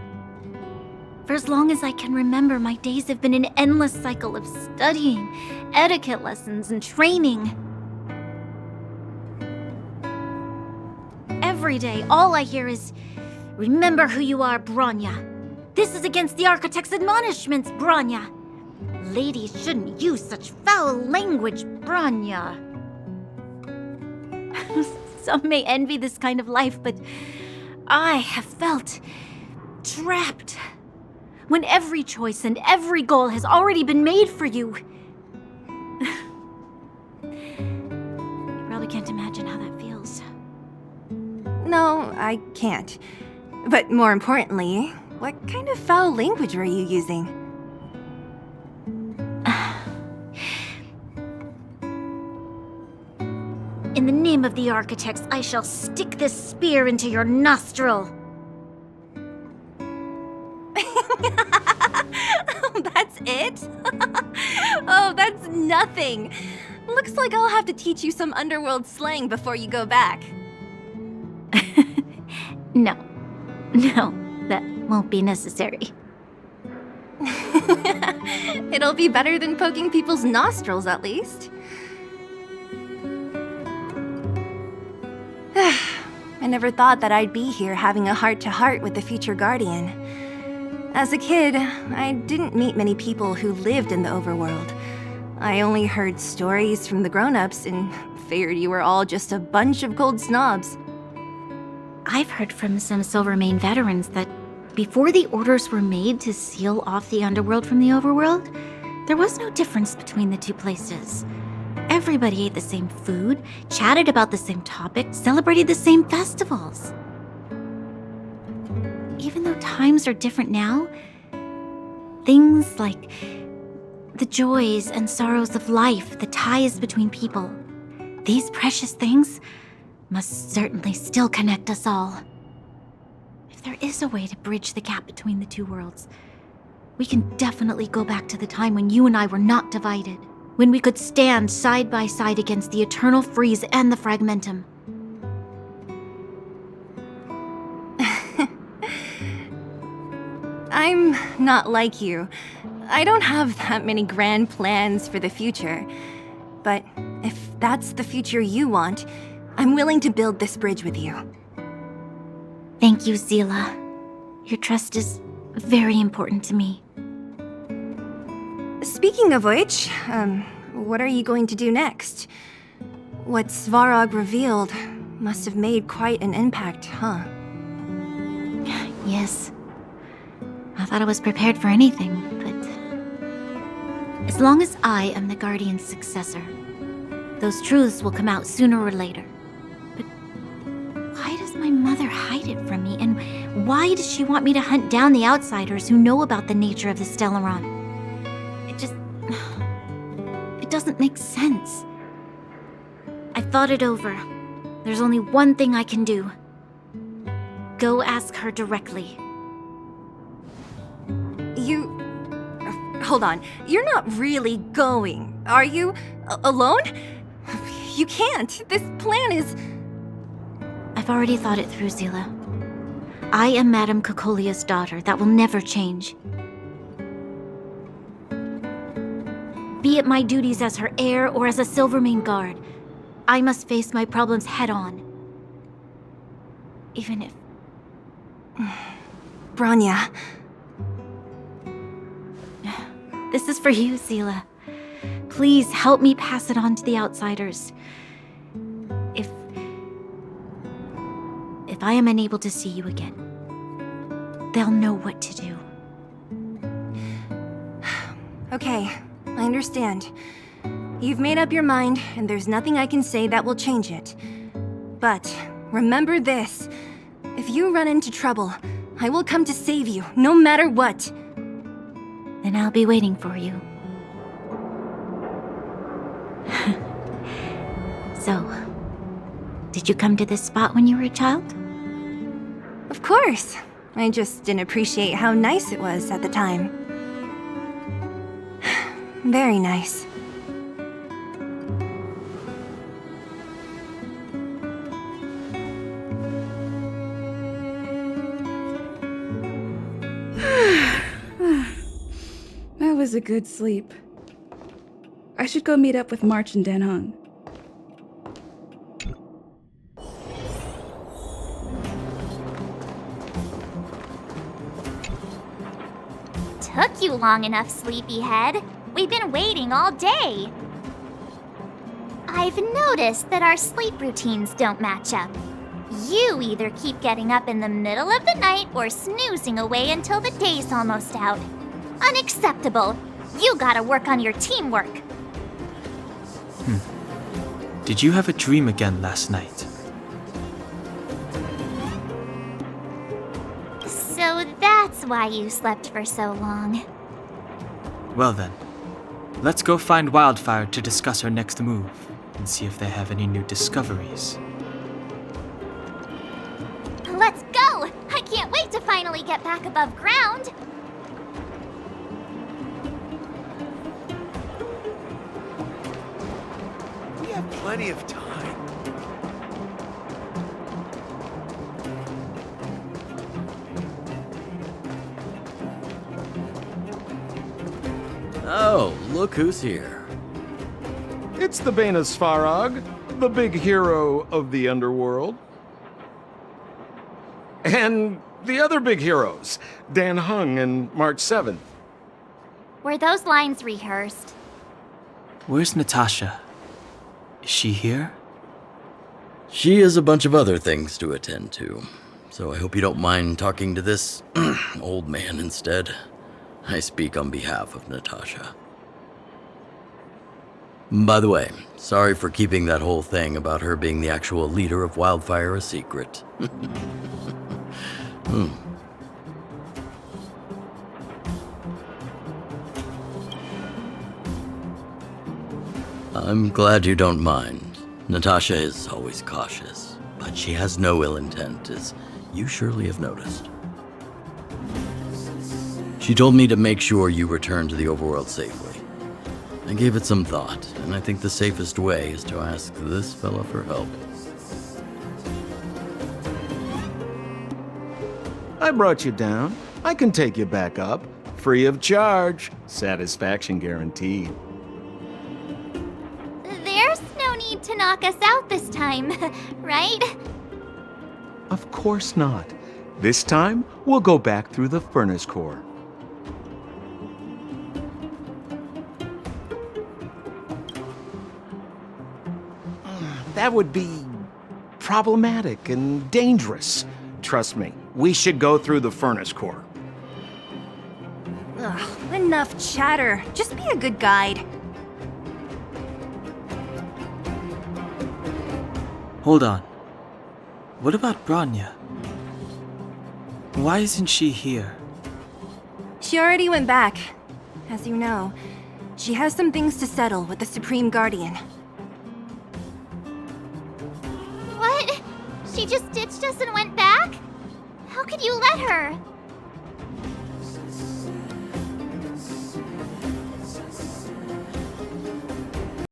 For as long as I can remember, my days have been an endless cycle of studying, etiquette lessons, and training. Every day, all I hear is, "Remember who you are, Bronya. This is against the Architect's admonishments, Bronya. Ladies shouldn't use such foul language, Bronya." Some may envy this kind of life, but I have felt trapped. When every choice and every goal has already been made for you. You probably can't imagine how that feels.
No, I can't. But more importantly, what kind of foul language were you using?
In the name of the Architects, I shall stick this spear into your nostril.
That's it? Oh, that's nothing. Looks like I'll have to teach you some underworld slang before you go back.
No, that won't be necessary.
It'll be better than poking people's nostrils, at least. I never thought that I'd be here having a heart-to-heart with the future Guardian. As a kid, I didn't meet many people who lived in the overworld. I only heard stories from the grown-ups and figured you were all just a bunch of cold snobs.
I've heard from some Silvermane veterans that before the orders were made to seal off the underworld from the overworld, there was no difference between the two places. Everybody ate the same food, chatted about the same topics, celebrated the same festivals. Even though times are different now, things like the joys and sorrows of life, the ties between people, these precious things must certainly still connect us all. If there is a way to bridge the gap between the two worlds, we can definitely go back to the time when you and I were not divided, when we could stand side by side against the Eternal Freeze and the Fragmentum.
I'm not like you. I don't have that many grand plans for the future. But if that's the future you want, I'm willing to build this bridge with you.
Thank you, Zila. Your trust is very important to me.
Speaking of which, what are you going to do next? What Svarog revealed must have made quite an impact, huh?
Yes. I thought I was prepared for anything, but As long as I am the Guardian's successor, those truths will come out sooner or later. But why does my mother hide it from me? And why does she want me to hunt down the outsiders who know about the nature of the Stellaron? It doesn't make sense. I've thought it over. There's only one thing I can do. Go ask her directly.
Hold on. You're not really going, are you? Alone? You can't. This plan is...
I've already thought it through, Zila. I am Madame Cocolia's daughter. That will never change. Be it my duties as her heir or as a Silvermane guard, I must face my problems head-on. Even if...
Branya...
This is for you, Zila. Please help me pass it on to the outsiders. If I am unable to see you again, they'll know what to do.
Okay, I understand. You've made up your mind, and there's nothing I can say that will change it. But remember this. If you run into trouble, I will come to save you, no matter what.
Then I'll be waiting for you. So, did you come to this spot when you were a child?
Of course. I just didn't appreciate how nice it was at the time. Very nice.
That was a good sleep. I should go meet up with March and Dan Hung.
Took you long enough, sleepyhead. We've been waiting all day. I've noticed that our sleep routines don't match up. You either keep getting up in the middle of the night or snoozing away until the day's almost out. Unacceptable. You gotta work on your teamwork.
Did you have a dream again last night?
So that's why you slept for so long.
Well then, let's go find Wildfire to discuss her next move and see if they have any new discoveries.
Let's go! I can't wait to finally get back above ground.
We have plenty of time.
Oh, look who's here.
It's the Bane of Svarog, the big hero of the underworld. And the other big heroes, Dan Hung and March 7th.
Were those lines rehearsed?
Where's Natasha? Is she here?
She has a bunch of other things to attend to, so I hope you don't mind talking to this old man instead. I speak on behalf of Natasha. By the way, sorry for keeping that whole thing about her being the actual leader of Wildfire a secret. I'm glad you don't mind. Natasha is always cautious, but she has no ill intent, as you surely have noticed. She told me to make sure you return to the overworld safely. I gave it some thought, and I think the safest way is to ask this fella for help.
I brought you down. I can take you back up. Free of charge. Satisfaction guaranteed.
There's no need to knock us out this time, right?
Of course not. This time, we'll go back through the furnace core. That would be problematic and dangerous. Trust me, we should go through the furnace core.
Ugh, when Enough chatter. Just be a good guide.
Hold on. What about Branya? Why isn't she here?
She already went back. As you know, she has some things to settle with the Supreme Guardian.
What? She just ditched us and went back? How could you let her?